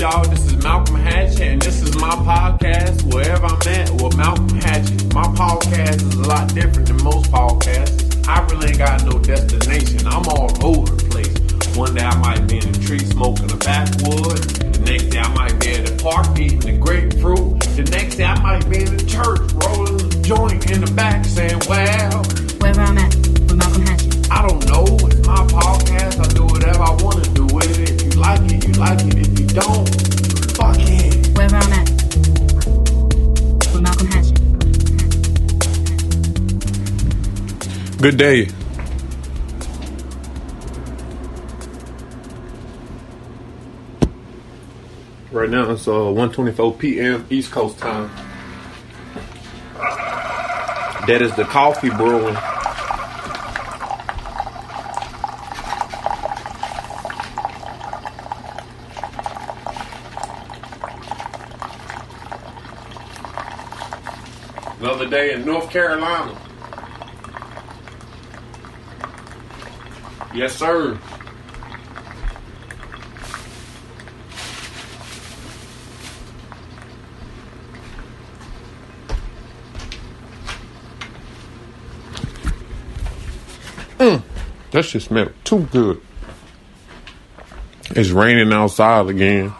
y'all? This is Malcolm Hatchett, and this is my podcast, Wherever I'm At with Malcolm Hatchett. My podcast is a lot different than most podcasts. I really ain't got no destination. I'm all over the place. One day I might be in a tree smoking a backwood. The next day I might be in the park eating the grapefruit. The next day I might be in the church rolling the joint in the back saying, well, Wherever I'm At with Malcolm Hatchett. I don't know. It's my podcast. I do whatever I want to do with it. If you like it, you like it. If you don't, fuck it. Wherever I'm At with Malcolm Hatchett. Good day. Right now it's 1:24 p.m. East Coast time. That is the coffee brewing. Another day in North Carolina. Yes, sir. That shit smelled too good. It's raining outside again.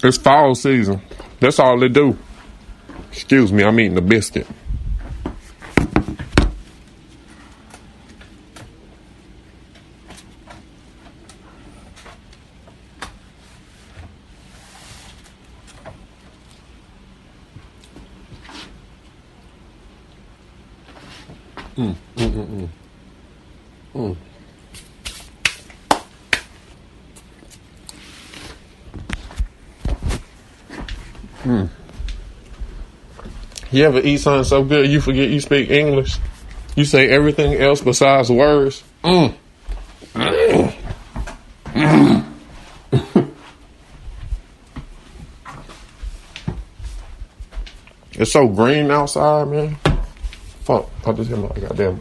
It's fall season. That's all they do. Excuse me, I'm eating a biscuit. You ever eat something so good you forget you speak English? You say everything else besides words? It's so green outside, man. Fuck, I just hit my goddamn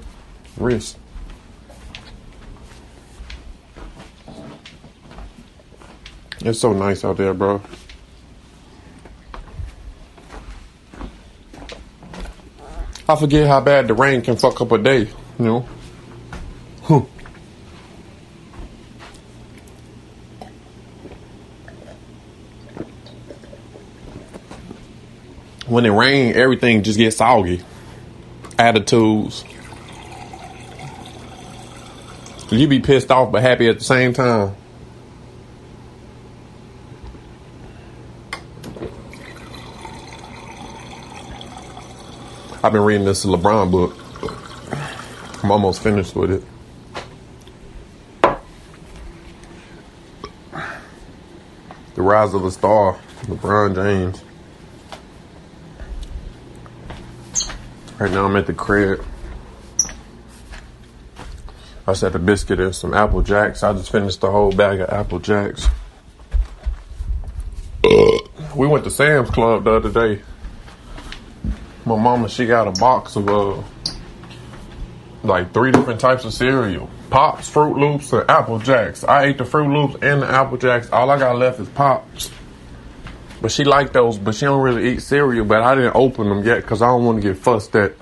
wrist. It's so nice out there, bro. I forget how bad the rain can fuck up a day, you know? When it rains, everything just gets soggy. Attitudes. You be pissed off but happy at the same time. I've been reading this LeBron book. I'm almost finished with it. The Rise of the Star, LeBron James. Right now I'm at the crib. I just had a biscuit and some Apple Jacks. I just finished the whole bag of Apple Jacks. We went to Sam's Club the other day. My mama, she got a box of like 3 different types of cereal. Pops, Fruit Loops, and Apple Jacks. I ate the Fruit Loops and the Apple Jacks. All I got left is Pops. But she liked those, but she don't really eat cereal. But I didn't open them yet because I don't want to get fussed at.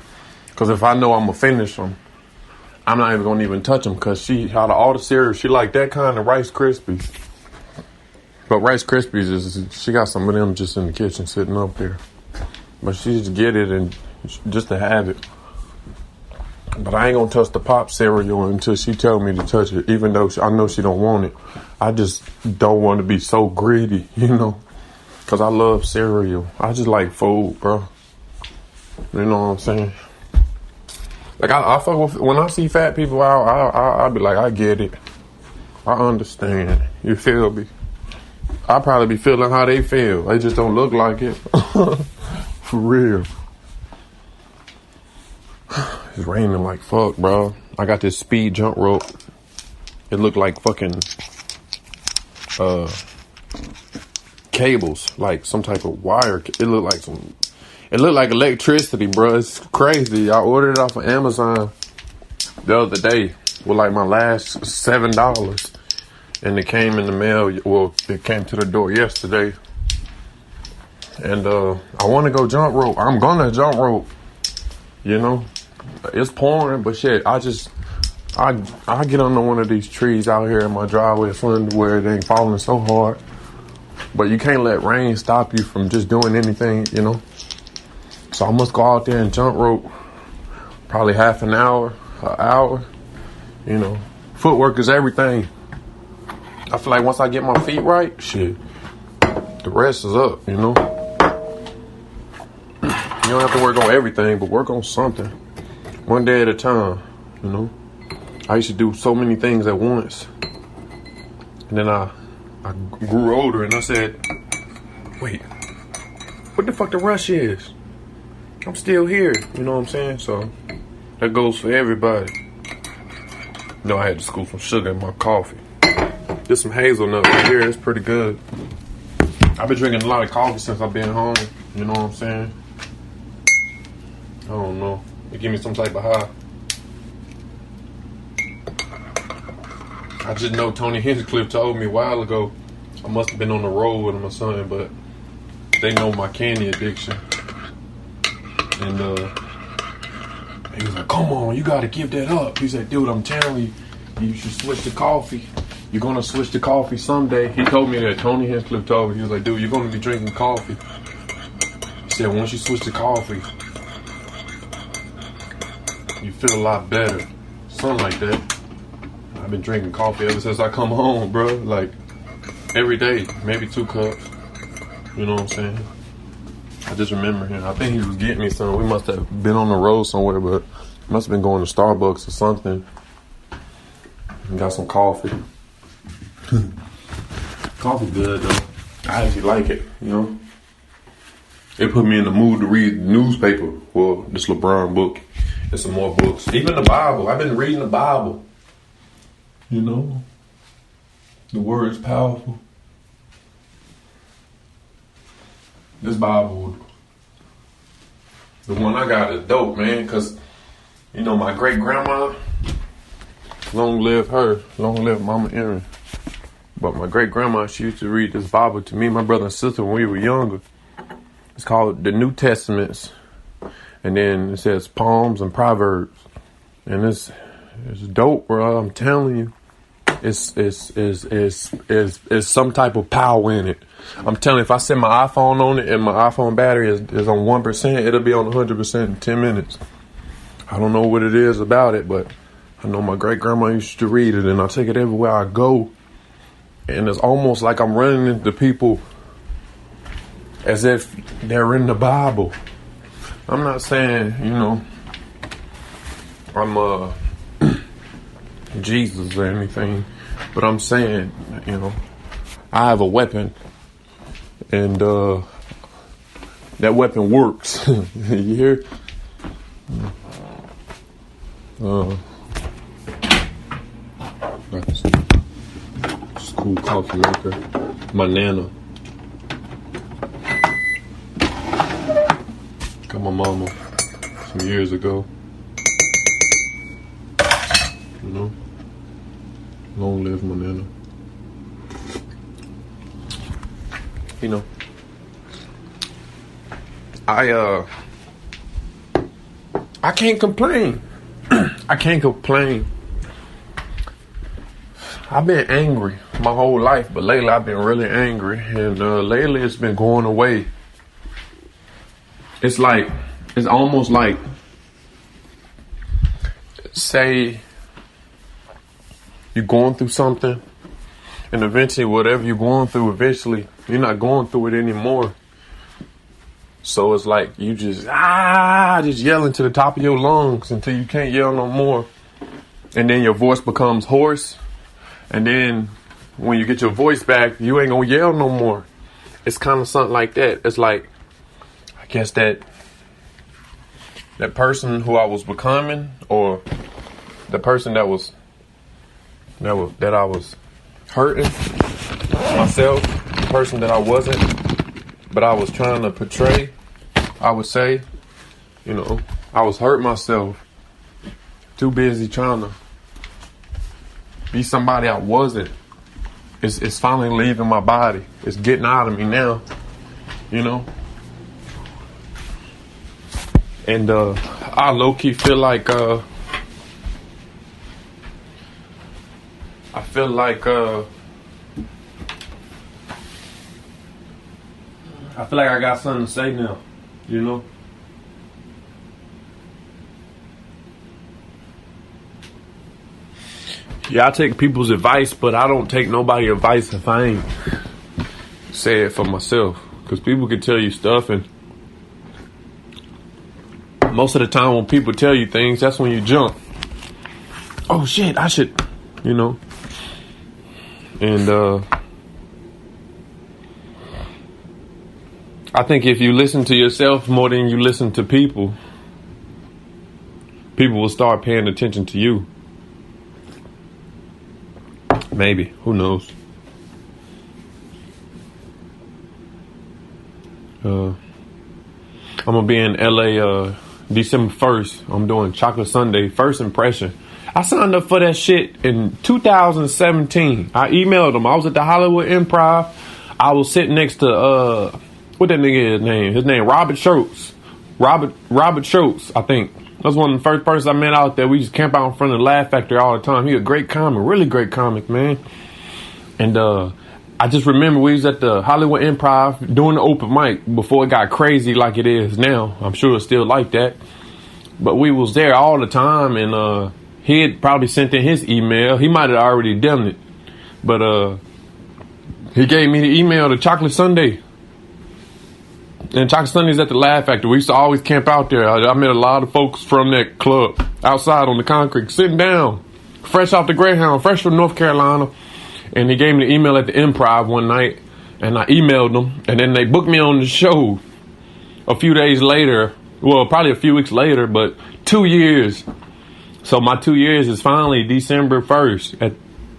Because if I know I'm going to finish them, I'm not even going to even touch them. Because she, out of all the cereal, she like that kind of Rice Krispies. But Rice Krispies, she got some of them just in the kitchen sitting up there. But she just get it and just to have it. But I ain't gonna touch the Pop cereal until she tell me to touch it, even though I know she don't want it. I just don't want to be so greedy, you know, because I love cereal. I just like food, bro. You know what I'm saying? Like, I fuck with, when I see fat people out, I be like, I get it. I understand. You feel me? I probably be feeling how they feel. They just don't look like it. For real. It's raining like fuck, bro. I got this speed jump rope. It looked like fucking cables, like some type of wire. It looked like electricity, bro. It's crazy. I ordered it off of Amazon the other day with like my last $7. and it came in the mail. Well, it came to the door yesterday. And I want to go jump rope. I'm gonna jump rope. You know, it's pouring, but shit, I get under one of these trees out here in my driveway, where it ain't falling so hard. But you can't let rain stop you from just doing anything, you know. So I must go out there and jump rope, probably half an hour, you know. Footwork is everything. I feel like once I get my feet right, shit, the rest is up, you know. You don't have to work on everything, but work on something. One day at a time, you know. I used to do so many things at once. And then I grew older and I said, wait, what the fuck the rush is? I'm still here, you know what I'm saying? So that goes for everybody. You know, I had to scoop some sugar in my coffee. There's some hazelnut right here, it's pretty good. I've been drinking a lot of coffee since I've been home, you know what I'm saying? I don't know, it give me some type of high. I just know Tony Hinchcliffe told me a while ago, I must have been on the road with my son, but they know my candy addiction. And he was like, come on, you gotta give that up. He said, dude, I'm telling you, you should switch to coffee. You're gonna switch to coffee someday. He told me that. Tony Hinchcliffe told me. He was like, dude, you're gonna be drinking coffee. He said, once you switch to coffee, you feel a lot better. Something like that. I've been drinking coffee ever since I come home, bro. Like, every day, maybe 2 cups. You know what I'm saying? I just remember him. I think he was getting me some. We must have been on the road somewhere, but must have been going to Starbucks or something. And got some coffee. Coffee good, though. I actually like it, you know? It put me in the mood to read the newspaper. Well, this LeBron book and some more books. Even the Bible. I've been reading the Bible. You know? The word is powerful. This Bible, the one I got is dope, man, because, you know, my great-grandma, long live her, long live Mama Erin. But my great-grandma, she used to read this Bible to me, my brother and sister, when we were younger. It's called the New Testaments. And then it says Psalms and Proverbs. And it's dope, bro, I'm telling you. It's some type of power in it. I'm telling you, if I set my iPhone on it and my iPhone battery is on 1%, it'll be on 100% in 10 minutes. I don't know what it is about it, but I know my great-grandma used to read it, and I take it everywhere I go. And it's almost like I'm running into people as if they're in the Bible. I'm not saying, you know, I'm Jesus or anything, but I'm saying, you know, I have a weapon, and that weapon works. You hear? Got this cool coffee maker. My Nana. Got my mama some years ago. You know? Long live my Nana. You know, I can't complain. I can't complain. I've been angry my whole life, but lately I've been really angry, and lately it's been going away. It's almost like, say you're going through something, and eventually whatever you're going through, eventually you're not going through it anymore. So it's like you just yelling to the top of your lungs until you can't yell no more. And then your voice becomes hoarse. And then when you get your voice back, you ain't gonna yell no more. It's kind of something like that. It's like, I guess that person who I was becoming, or the person that I was hurting myself, the person that I wasn't, but I was trying to portray, I would say, you know, I was hurting myself, too busy trying to be somebody I wasn't. it's finally leaving my body. It's getting out of me now, you know. And I low-key feel like I got something to say now, you know. Yeah, I take people's advice, but I don't take nobody's advice if I ain't say it for myself. Because people can tell you stuff, and most of the time when people tell you things, that's when you jump. Oh shit, I should, you know. And I think if you listen to yourself more than you listen to people, people will start paying attention to you. Maybe. Who knows? I'm gonna be in LA December 1st. I'm doing Chocolate Sunday, first impression. I signed up for that shit in 2017. I emailed them. I was at the Hollywood Improv. I was sitting next to what that nigga is name? His name Robert Schultz. Robert Schultz, I think. That's one of the first persons I met out there. We just camp out in front of the Laugh Factory all the time. He a great comic, really great comic, man. And I just remember we was at the Hollywood Improv doing the open mic before it got crazy like it is now. I'm sure it's still like that. But we was there all the time, and he had probably sent in his email. He might have already done it. But he gave me the email to Chocolate Sunday. And Chocolate Sunday's at the Laugh Factory. We used to always camp out there. I met a lot of folks from that club outside on the concrete, sitting down, fresh off the Greyhound, fresh from North Carolina. And he gave me the email at the Improv one night, and I emailed them, and then they booked me on the show a few days later. Well, probably a few weeks later, but 2 years. So my 2 years is finally December 1st at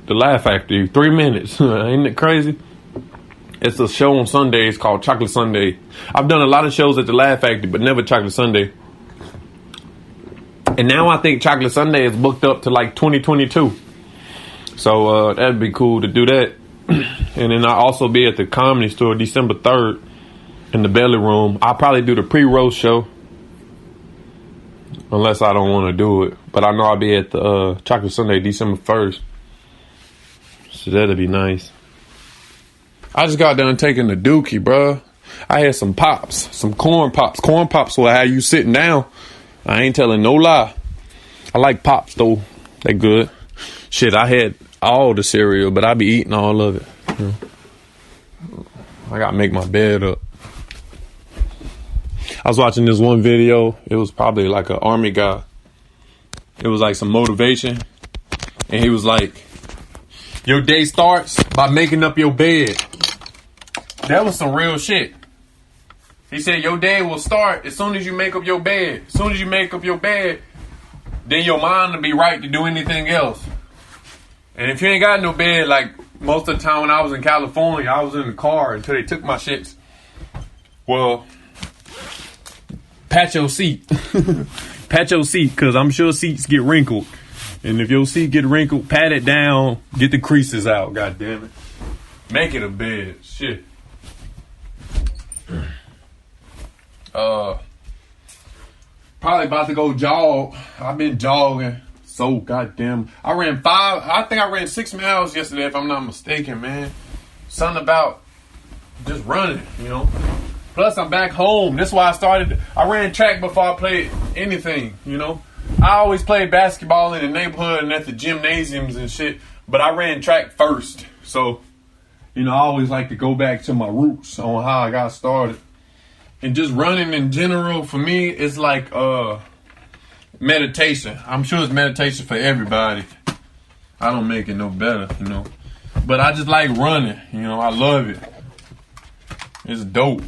the Laugh Factory. 3 minutes. Ain't it crazy? It's a show on Sundays called Chocolate Sunday. I've done a lot of shows at the Laugh Factory, but never Chocolate Sunday. And now I think Chocolate Sunday is booked up to like 2022. So that'd be cool to do that. And then I'll also be at the Comedy Store December 3rd in the Belly Room. I'll probably do the pre-roast show. Unless I don't want to do it. But I know I'll be at the Chocolate Sunday December 1st. So that'll be nice. I just got done taking the dookie, bruh. I had some pops, some corn pops. Corn pops will have you sitting down. I ain't telling no lie. I like pops, though. They good. Shit, I had all the cereal, but I be eating all of it. You know? I gotta make my bed up. I was watching this one video. It was probably like an army guy. It was like some motivation. And he was like, your day starts by making up your bed. That was some real shit. He said your day will start as soon as you make up your bed. As soon as you make up your bed, then your mind will be right to do anything else. And if you ain't got no bed, like most of the time when I was in California, I was in the car until they took my shits. Well, pat your seat. Pat your seat, because I'm sure seats get wrinkled. And if your seat get wrinkled, pat it down, get the creases out, god damn it. Make it a bed. Shit. Probably about to go jog. I've been jogging so goddamn. I think I ran 6 miles yesterday if I'm not mistaken, man. Something about just running, you know. Plus I'm back home. That's why I ran track before I played anything, you know. I always played basketball in the neighborhood and at the gymnasiums and shit, but I ran track first. So, you know, I always like to go back to my roots on how I got started. And just running in general, for me, it's like meditation. I'm sure it's meditation for everybody. I don't make it no better, you know. But I just like running, you know. I love it. It's dope.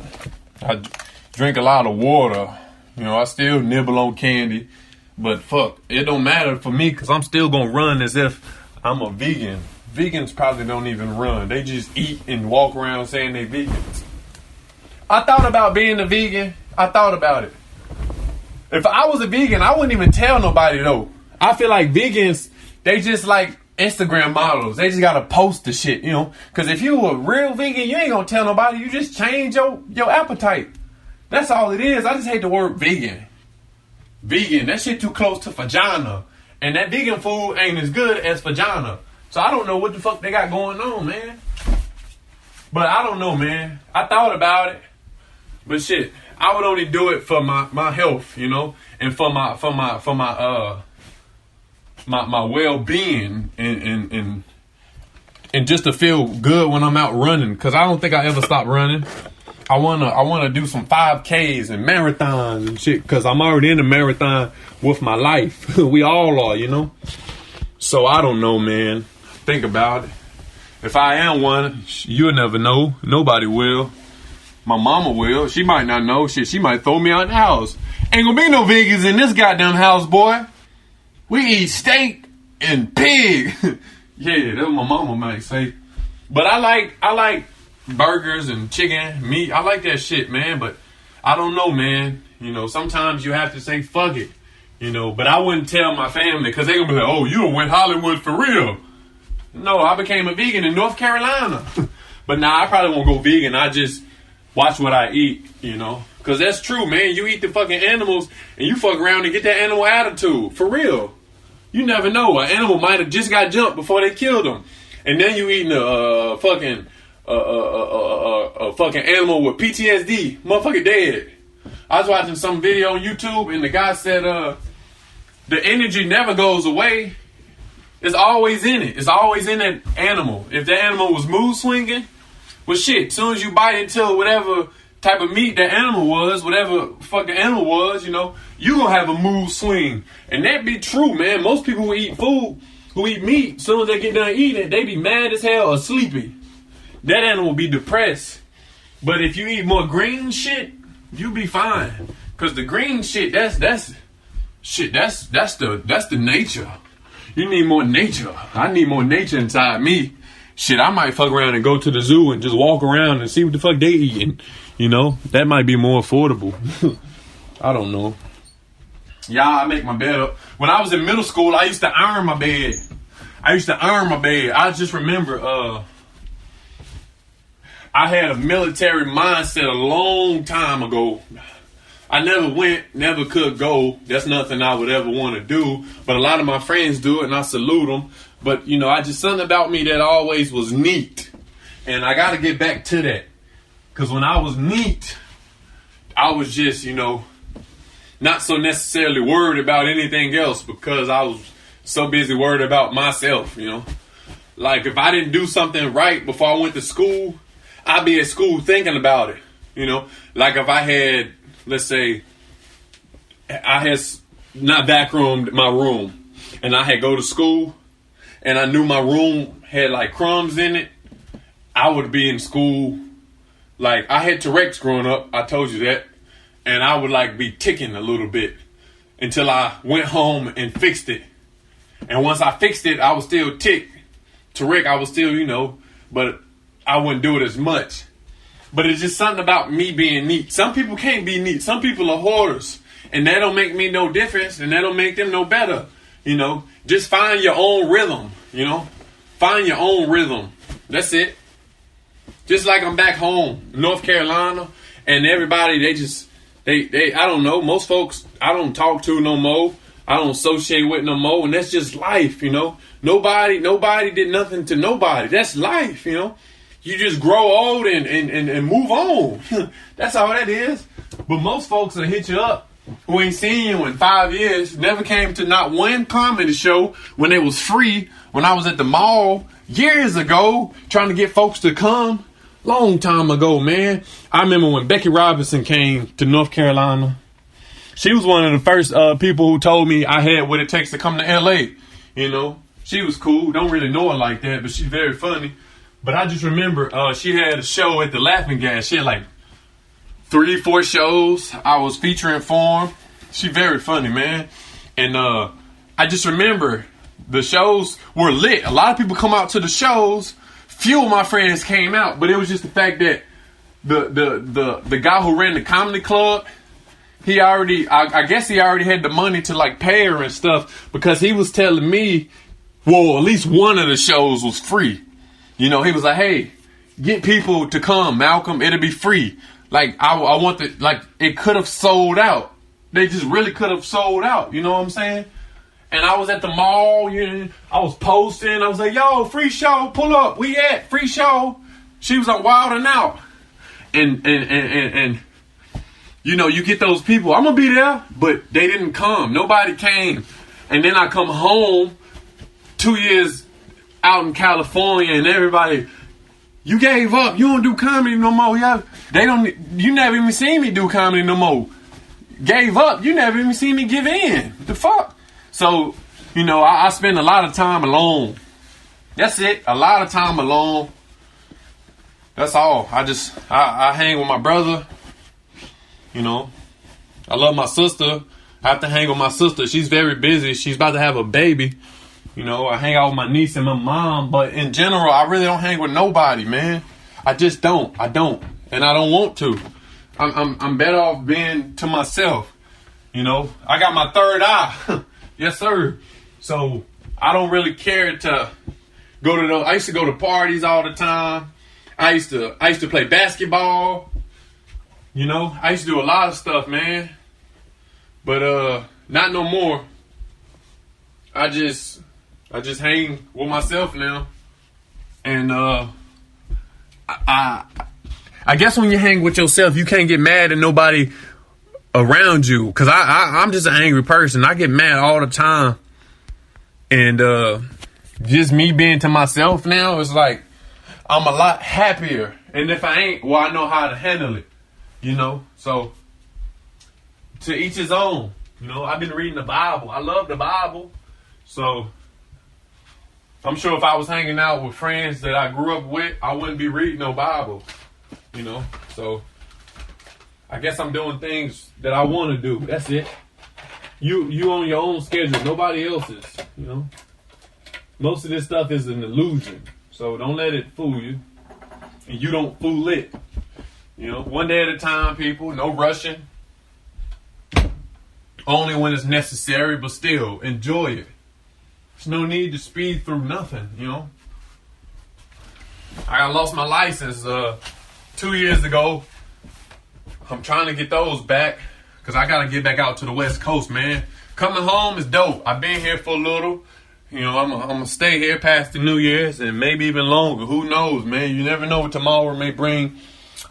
I drink a lot of water. You know, I still nibble on candy. But fuck, it don't matter for me because I'm still going to run as if I'm a vegan. Vegans probably don't even run. They just eat and walk around saying they vegans. I thought about being a vegan. I thought about it. If I was a vegan, I wouldn't even tell nobody though. I feel like vegans, they just like Instagram models. They just gotta post the shit, you know. Cause if you a real vegan, you ain't gonna tell nobody. You just change your appetite. That's all it is. I just hate the word vegan. Vegan, that shit too close to vagina. And that vegan food ain't as good as vagina. So I don't know what the fuck they got going on, man. But I don't know, man. I thought about it. But shit, I would only do it for my health, you know, and for my well-being and just to feel good when I'm out running. Cause I don't think I ever stop running. I wanna do some 5Ks and marathons and shit. Cause I'm already in a marathon with my life. We all are, you know. So I don't know, man. Think about it. If I am one, you'll never know. Nobody will. My mama will. She might not know. Shit, she might throw me out the house. Ain't gonna be no vegans in this goddamn house, boy. We eat steak and pig. Yeah, that's what my mama might say. But I like burgers and chicken, meat. I like that shit, man. But I don't know, man. You know, sometimes you have to say fuck it. You know, but I wouldn't tell my family because they're gonna be like, oh, you done went Hollywood for real. No, I became a vegan in North Carolina. But nah, I probably won't go vegan. I just watch what I eat, you know. Because that's true, man. You eat the fucking animals and you fuck around and get that animal attitude. For real. You never know. An animal might have just got jumped before they killed them. And then you eating a fucking animal with PTSD. Motherfucker dead. I was watching some video on YouTube and the guy said the energy never goes away. It's always in it. It's always in that animal. If that animal was mood swinging, well shit, as soon as you bite into whatever type of meat that animal was, whatever fucking animal was, you know, you gonna have a mood swing. And that be true, man. Most people who eat food, who eat meat, as soon as they get done eating it, they be mad as hell or sleepy. That animal be depressed. But if you eat more green shit, you be fine. Cause the green shit, that's the nature. You need more nature. I need more nature inside me. Shit, I might fuck around and go to the zoo and just walk around and see what the fuck they eating. You know, that might be more affordable. I don't know. Yeah, I make my bed up. When I was in middle school, I used to iron my bed. I just remember, I had a military mindset a long time ago. I never could go. That's nothing I would ever want to do. But a lot of my friends do it, and I salute them. But, you know, something about me that always was neat. And I got to get back to that. Because when I was neat, I was just, you know, not so necessarily worried about anything else because I was so busy worried about myself, you know. Like, if I didn't do something right before I went to school, I'd be at school thinking about it, you know. Like, if I had... Let's say I had not backroomed my room and I had go to school and I knew my room had like crumbs in it, I would be in school. Like I had Tourette's growing up. I told you that. And I would like be ticking a little bit until I went home and fixed it. And once I fixed it, I was still tick. Tourette, I was still, you know, but I wouldn't do it as much. But it's just something about me being neat. Some people can't be neat. Some people are hoarders. And that don't make me no difference. And that don't make them no better. You know, just find your own rhythm. You know, find your own rhythm. That's it. Just like I'm back home, North Carolina. And everybody, they I don't know. Most folks I don't talk to no more. I don't associate with no more. And that's just life, you know. Nobody did nothing to nobody. That's life, you know. You just grow old and move on. That's all that is. But most folks will hit you up who ain't seen you in 5 years, never came to not one comedy show when it was free, when I was at the mall years ago, trying to get folks to come. Long time ago, man. I remember when Becky Robinson came to North Carolina. She was one of the first people who told me I had what it takes to come to LA. You know, she was cool. Don't really know her like that, but she's very funny. But I just remember she had a show at the Laughing Gas. She had like 3-4 shows. I was featuring for her. She very funny, man. And I just remember the shows were lit. A lot of people come out to the shows. Few of my friends came out, but it was just the fact that the guy who ran the comedy club, he already, I guess he already had the money to like pay her and stuff, because he was telling me well, at least one of the shows was free. You know, he was like, hey, get people to come, Malcolm. It'll be free. Like, I want the, like, it could have sold out. They just really could have sold out. You know what I'm saying? And I was at the mall, you know, I was posting. I was like, yo, free show, pull up. We at free show. She was on Wild and Out. And you know, you get those people, I'm going to be there, but they didn't come. Nobody came. And then I come home 2 years out in California and everybody, you gave up. You don't do comedy no more. You never even seen me do comedy no more. Gave up. You never even seen me give in. What the fuck? So, you know, I spend a lot of time alone. That's it. A lot of time alone. That's all. I hang with my brother. You know, I love my sister. I have to hang with my sister. She's very busy. She's about to have a baby. You know, I hang out with my niece and my mom. But in general, I really don't hang with nobody, man. I just don't. I don't. And I don't want to. I'm better off being to myself. You know, I got my third eye. Yes, sir. So I don't really care to go to those. I used to go to parties all the time. I used to play basketball. You know, I used to do a lot of stuff, man. But not no more. I just hang with myself now. And I guess when you hang with yourself, you can't get mad at nobody around you. Cause I'm just an angry person. I get mad all the time. And just me being to myself now, it's like I'm a lot happier. And if I ain't, well, I know how to handle it. You know, so to each his own. You know, I've been reading the Bible. I love the Bible. So I'm sure if I was hanging out with friends that I grew up with, I wouldn't be reading no Bible. You know, so I guess I'm doing things that I want to do. That's it. You on your own schedule, nobody else's. You know, most of this stuff is an illusion. So don't let it fool you, and you don't fool it. You know, one day at a time, people. No rushing. Only when it's necessary, but still, enjoy it. There's no need to speed through nothing, you know. I lost my license 2 years ago. I'm trying to get those back because I got to get back out to the West Coast, man. Coming home is dope. I've been here for a little. You know, I'm going to stay here past the New Year's and maybe even longer. Who knows, man? You never know what tomorrow may bring.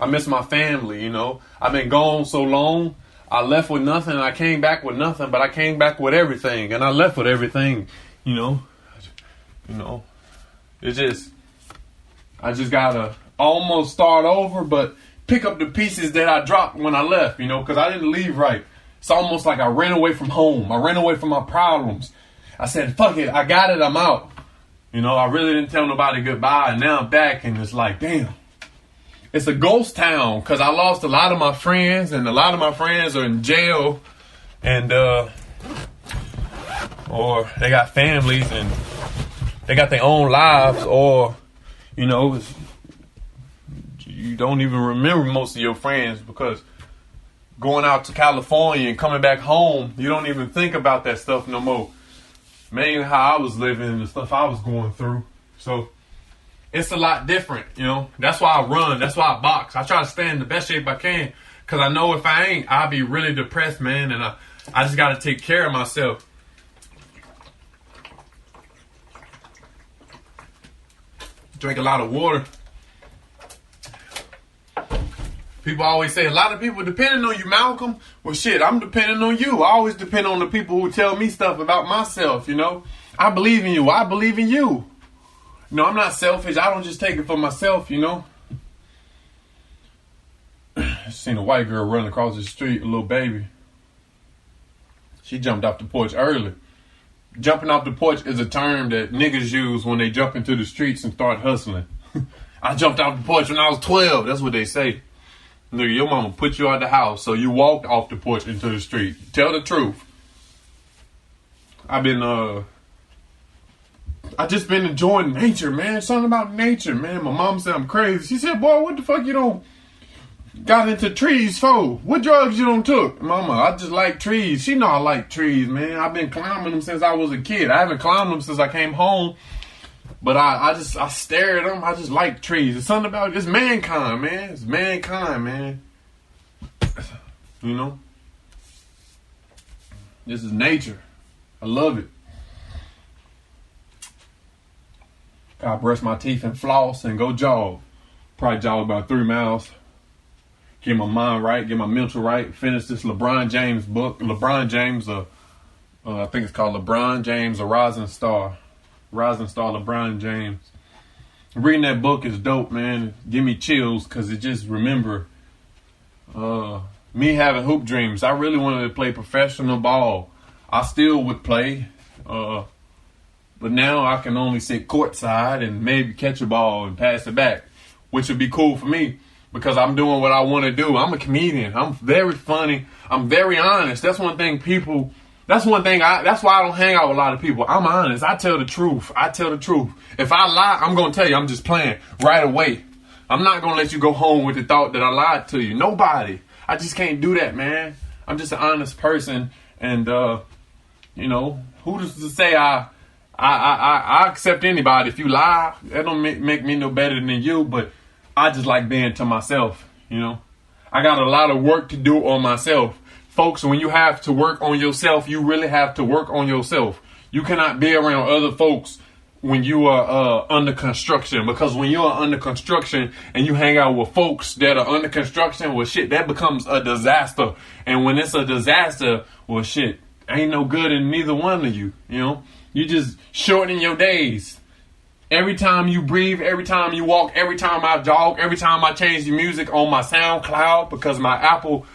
I miss my family, you know. I've been gone so long. I left with nothing and I came back with nothing, but I came back with everything and I left with everything, you know. It's just, I just got to almost start over, but pick up the pieces that I dropped when I left, you know, because I didn't leave right. It's almost like I ran away from home. I ran away from my problems. I said, fuck it, I got it, I'm out. You know, I really didn't tell nobody goodbye, and now I'm back, and it's like, damn. It's a ghost town, because I lost a lot of my friends, and a lot of my friends are in jail, and, or they got families, and they got their own lives, or, you know, you don't even remember most of your friends, because going out to California and coming back home, you don't even think about that stuff no more. Mainly how I was living and the stuff I was going through. So it's a lot different, you know. That's why I run. That's why I box. I try to stay in the best shape I can. Because I know if I ain't, I'll be really depressed, man. And I just got to take care of myself. Drink a lot of water. People always say, a lot of people depending on you, Malcolm. Well, shit, I'm depending on you. I always depend on the people who tell me stuff about myself, you know. I believe in you. I believe in you. You know, I'm not selfish. I don't just take it for myself, you know. I seen a white girl running across the street, a little baby. She jumped off the porch early. Jumping off the porch is a term that niggas use when they jump into the streets and start hustling. I jumped off the porch when I was 12. That's what they say. Nigga, your mama put you out the house, so you walked off the porch into the street. Tell the truth. I just been enjoying nature, man. Something about nature, man. My mom said I'm crazy. She said, boy, what the fuck you don't got into trees for? What drugs you done took? Mama, I just like trees. She know I like trees, man. I've been climbing them since I was a kid. I haven't climbed them since I came home. But I stare at them. I just like trees. It's something about it's mankind, man. It's mankind, man. You know? This is nature. I love it. I brush my teeth and floss and go jog. Probably jog about 3 miles. Get my mind right, get my mental right. Finish this LeBron James book. LeBron James, I think it's called LeBron James, A Rising Star. Rising Star LeBron James. Reading that book is dope, man. Give me chills because it just remember me having hoop dreams. I really wanted to play professional ball. I still would play. But now I can only sit courtside and maybe catch a ball and pass it back, which would be cool for me because I'm doing what I want to do. I'm a comedian. I'm very funny. I'm very honest. That's one thing that's why I don't hang out with a lot of people. I'm honest. I tell the truth. If I lie, I'm going to tell you I'm just playing right away. I'm not going to let you go home with the thought that I lied to you. Nobody. I just can't do that, man. I'm just an honest person. And, who's to say I accept anybody. If you lie, that don't make me no better than you, but I just like being to myself, I got a lot of work to do on myself. Folks, when you have to work on yourself, you really have to work on yourself. You cannot be around other folks when you are under construction, because when you are under construction and you hang out with folks that are under construction, well, shit, that becomes a disaster. And when it's a disaster, well, shit, ain't no good in neither one of you, You just shorten your days. Every time you breathe, every time you walk, every time I jog, every time I change the music on my SoundCloud because my Apple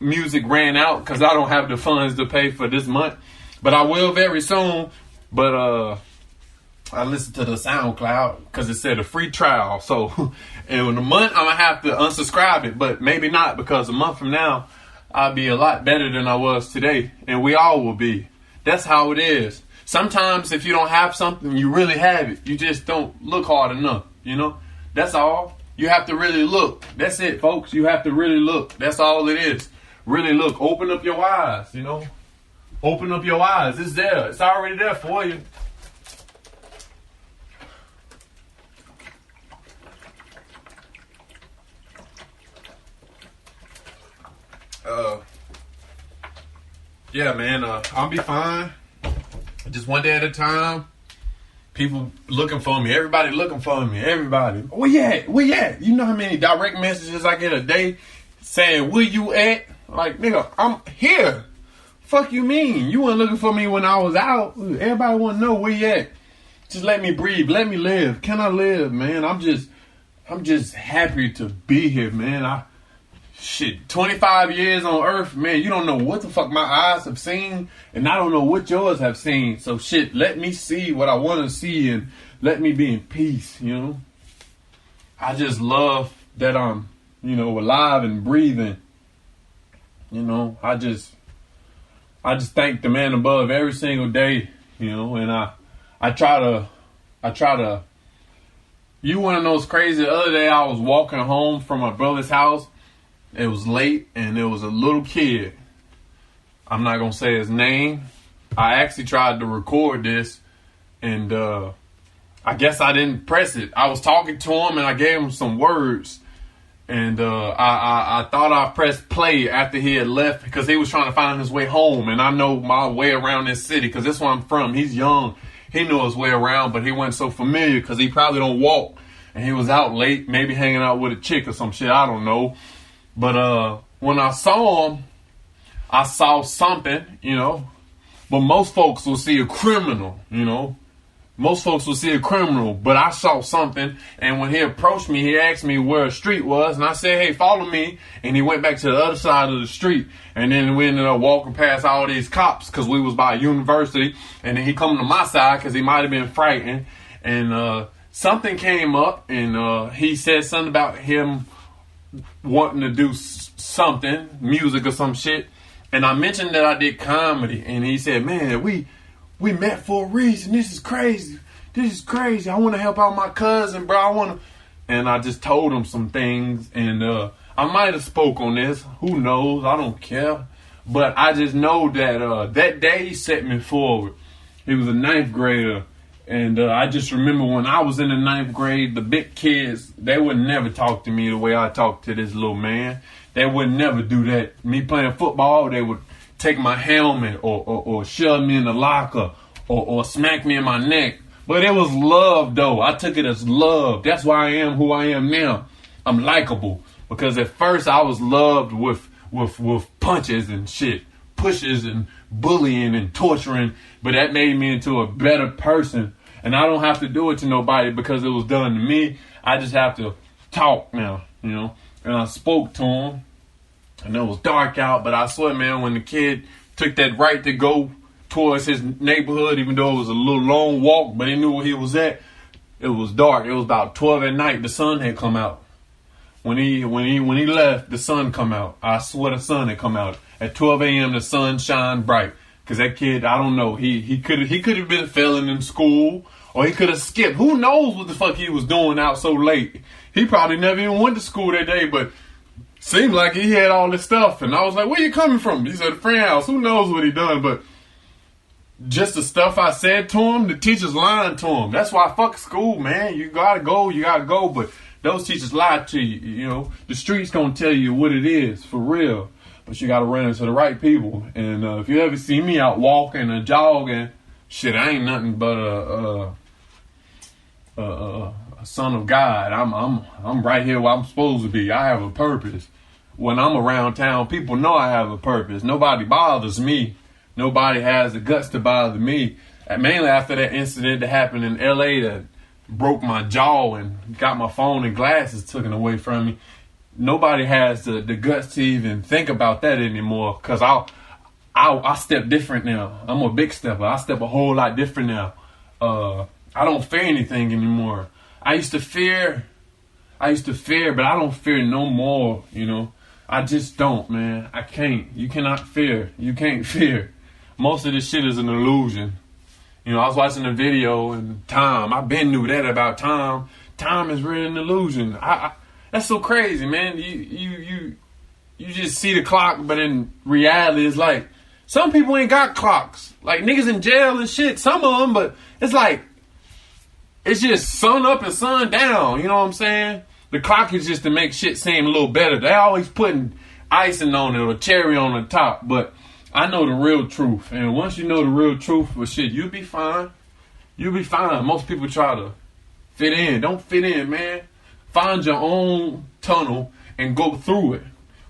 Music ran out because I don't have the funds to pay for this month. But I will very soon. But I listened to the SoundCloud because it said a free trial. So in a month, I'm going to have to unsubscribe it. But maybe not, because a month from now, I'll be a lot better than I was today. And we all will be. That's how it is. Sometimes if you don't have something, you really have it. You just don't look hard enough, That's all. You have to really look. That's it, folks. You have to really look. That's all it is. Really look. Open up your eyes, Open up your eyes. It's there. It's already there for you. Yeah, man. I'll be fine. Just one day at a time. People looking for me. Everybody looking for me. Everybody. Where you at? Where you at? You know how many direct messages I get a day saying, where you at? Like, nigga, I'm here. Fuck you mean? You weren't looking for me when I was out. Everybody want to know where you at. Just let me breathe. Let me live. Can I live, man? I'm just happy to be here, man. 25 years on Earth, man, you don't know what the fuck my eyes have seen, and I don't know what yours have seen. So shit, let me see what I want to see, and let me be in peace, I just love that I'm, alive and breathing. I just thank the man above every single day, and I try to, you want to know what's crazy? The other day I was walking home from my brother's house. It was late, and there was a little kid. I'm not going to say his name. I actually tried to record this, and I guess I didn't press it. I was talking to him, and I gave him some words, and I thought I pressed play after he had left because he was trying to find his way home, and I know my way around this city because that's where I'm from. He's young. He knew his way around, but he wasn't so familiar because he probably don't walk, and he was out late, maybe hanging out with a chick or some shit. I don't know. But when I saw him, I saw something, But most folks will see a criminal, Most folks will see a criminal, but I saw something. And when he approached me, he asked me where a street was. And I said, hey, follow me. And he went back to the other side of the street. And then we ended up walking past all these cops because we was by a university. And then he come to my side because he might have been frightened. And something came up, and he said something about him wanting to do something, music or some shit. And I mentioned that I did comedy, and he said, man, we met for a reason. This is crazy. I want to help out my cousin, bro. And I just told him some things, and I might have spoke on this. Who knows? I don't care. But I just know that that day set me forward. He was a ninth grader. And I just remember when I was in the ninth grade, the big kids, they would never talk to me the way I talk to this little man. They would never do that. Me playing football, they would take my helmet or shove me in the locker or smack me in my neck. But it was love, though. I took it as love. That's why I am who I am now. I'm likable. Because at first I was loved with punches and shit, pushes and bullying and torturing. But that made me into a better person. And I don't have to do it to nobody because it was done to me. I just have to talk now, you know. And I spoke to him. And it was dark out. But I swear, man, when the kid took that right to go towards his neighborhood, even though it was a little long walk, but he knew where he was at, it was dark. It was about 12 at night. The sun had come out. When he left, the sun come out. I swear the sun had come out. At 12 a.m., the sun shined bright. Because that kid, I don't know, he could have been failing in school, or he could have skipped. Who knows what the fuck he was doing out so late? He probably never even went to school that day, but seemed like he had all this stuff. And I was like, where you coming from? He said, a friend house. Who knows what he done? But just the stuff I said to him, the teachers lied to him. That's why fuck school, man. You gotta go. But those teachers lied to you, you know. The streets gonna tell you what it is, for real. But you gotta run into the right people. And if you ever see me out walking or jogging, shit, I ain't nothing but a son of God. I'm right here where I'm supposed to be. I have a purpose. When I'm around town, people know I have a purpose. Nobody bothers me. Nobody has the guts to bother me. And mainly after that incident that happened in LA that broke my jaw and got my phone and glasses taken away from me. Nobody has the guts to even think about that anymore. Cause I step different now. I'm a big stepper. I step a whole lot different now. I don't fear anything anymore. I used to fear, but I don't fear no more, you know. I just don't, man. I can't. You cannot fear. You can't fear. Most of this shit is an illusion. You know, I was watching a video and time. I been knew that about time. Time is really an illusion. That's so crazy, man. You just see the clock, but in reality, it's like some people ain't got clocks. Like niggas in jail and shit. Some of them, but it's like it's just sun up and sun down. You know what I'm saying? The clock is just to make shit seem a little better. They always putting icing on it or cherry on the top, but I know the real truth. And once you know the real truth, well, shit, you'll be fine. You'll be fine. Most people try to fit in. Don't fit in, man. Find your own tunnel and go through it.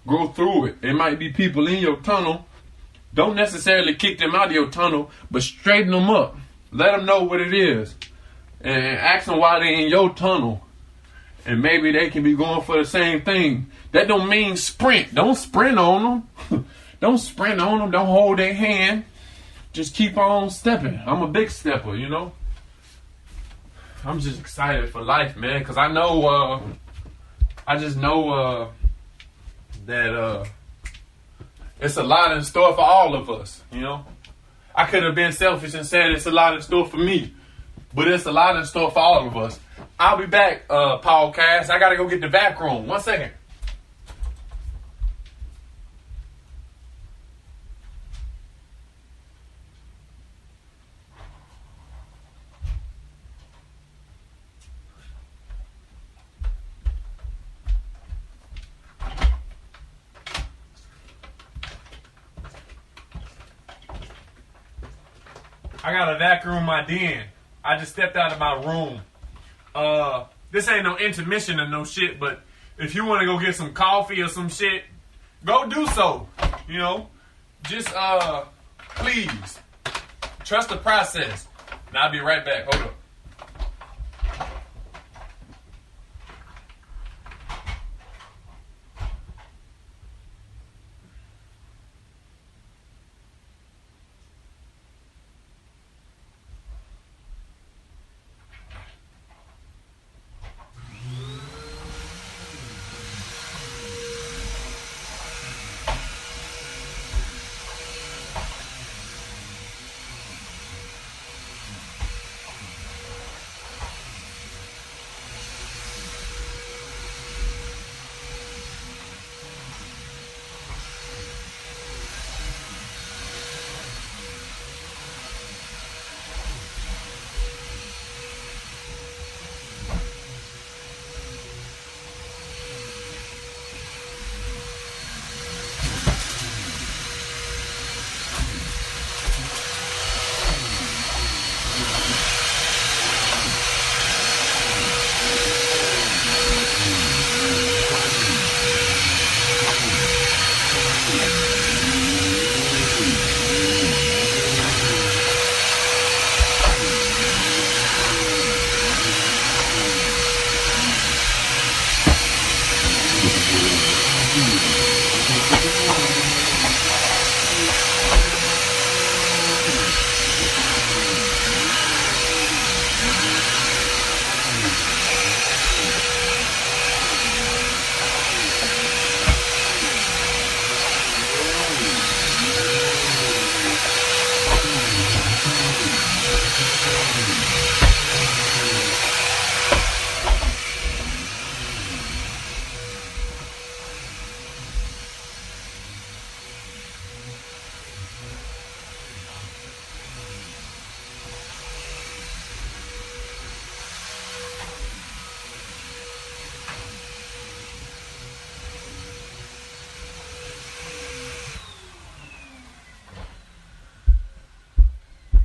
Go through it. It might be people in your tunnel. Don't necessarily kick them out of your tunnel, but straighten them up. Let them know what it is. And ask them why they in your tunnel. And maybe they can be going for the same thing. That don't mean sprint. Don't sprint on them. Don't sprint on them. Don't hold their hand. Just keep on stepping. I'm a big stepper, you know. I'm just excited for life, man. Because I know, I just know that it's a lot in store for all of us, you know. I could have been selfish and said it's a lot in store for me. But it's a lot in store for all of us. I'll be back, podcast. I got to go get the vac room. 1 second. I got to vacuum my den. I just stepped out of my room. This ain't no intermission or no shit, but if you want to go get some coffee or some shit, go do so. You know, just please trust the process. And I'll be right back. Hold up.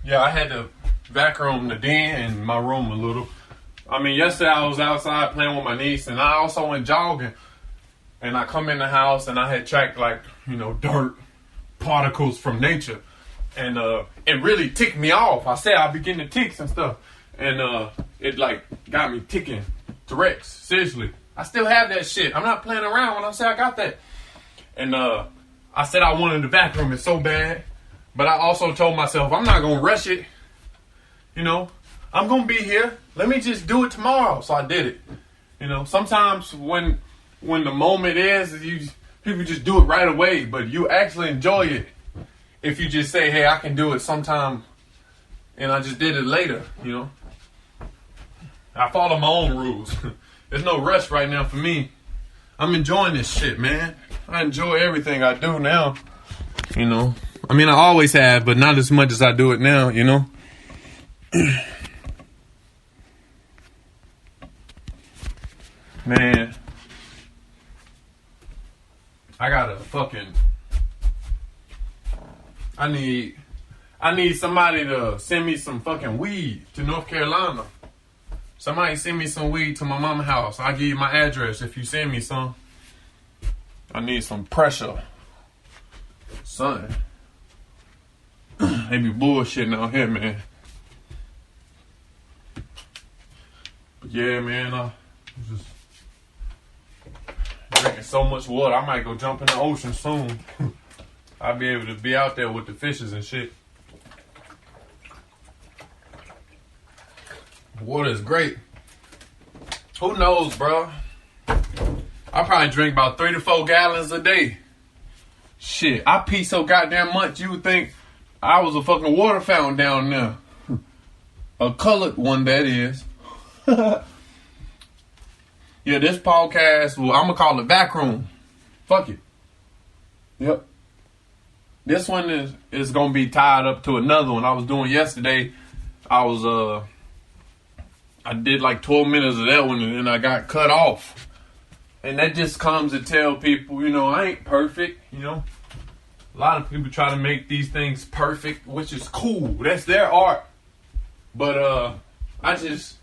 Yeah, I had to vacuum the den and my room a little. I mean, yesterday I was outside playing with my niece, and I also went jogging. And I come in the house, and I had tracked, like, you know, dirt particles from nature. And it really ticked me off. I said I'd be getting the ticks and stuff. And it, like, got me ticking to Rex. Seriously. I still have that shit. I'm not playing around when I say I got that. And I said I wanted to vacuum it so bad. But I also told myself, I'm not going to rush it. You know, I'm going to be here. Let me just do it tomorrow. So I did it. You know, sometimes when the moment is, people just do it right away. But you actually enjoy it if you just say, hey, I can do it sometime. And I just did it later, you know. I follow my own rules. There's no rush right now for me. I'm enjoying this shit, man. I enjoy everything I do now. You know. I mean, I always have, but not as much as I do it now, you know. Man. I gotta fucking... I need somebody to send me some fucking weed to North Carolina. Somebody send me some weed to my mama's house. I'll give you my address if you send me some. I need some pressure. Son. They be bullshitting out here, man. But yeah, man, I'm just drinking so much water. I might go jump in the ocean soon. I'll be able to be out there with the fishes and shit. Water is great. Who knows, bro? I probably drink about 3 to 4 gallons a day. Shit, I pee so goddamn much, you would think I was a fucking water fountain down there. A colored one, that is. Yeah, this podcast, well, I'm going to call it Backroom. Fuck it. Yep. This one is going to be tied up to another one I was doing yesterday. I did like 12 minutes of that one, and then I got cut off. And that just comes to tell people, you know, I ain't perfect, you know. A lot of people try to make these things perfect, which is cool. That's their art. But I just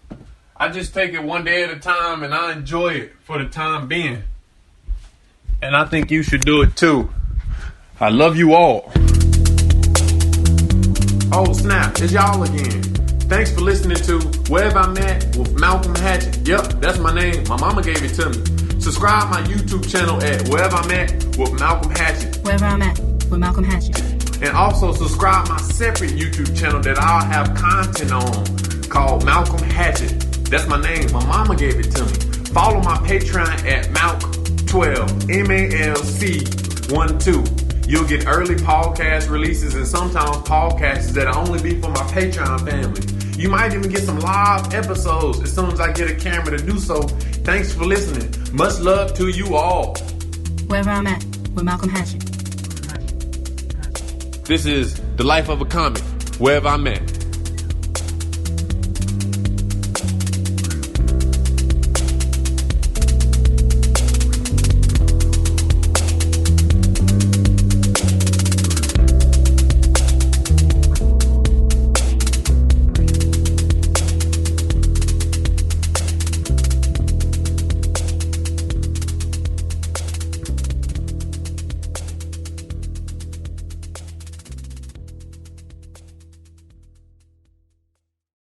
take it one day at a time, and I enjoy it for the time being. And I think you should do it too. I love you all. Oh snap, it's y'all again. Thanks for listening to Wherever I'm At with Malcolm Hatchett. Yep, that's my name. My mama gave it to me. Subscribe my YouTube channel at Wherever I'm At with Malcolm Hatchett. Wherever I'm At with Malcolm Hatchett. And also subscribe my separate YouTube channel that I'll have content on called Malcolm Hatchett. That's my name. My mama gave it to me. Follow my Patreon at Malc12, MALC12. You'll get early podcast releases and sometimes podcasts that'll only be for my Patreon family. You might even get some live episodes as soon as I get a camera to do so. Thanks for listening. Much love to you all. Wherever I'm At with Malcolm Hatchett. This is The Life of a Comic, Wherever I'm At.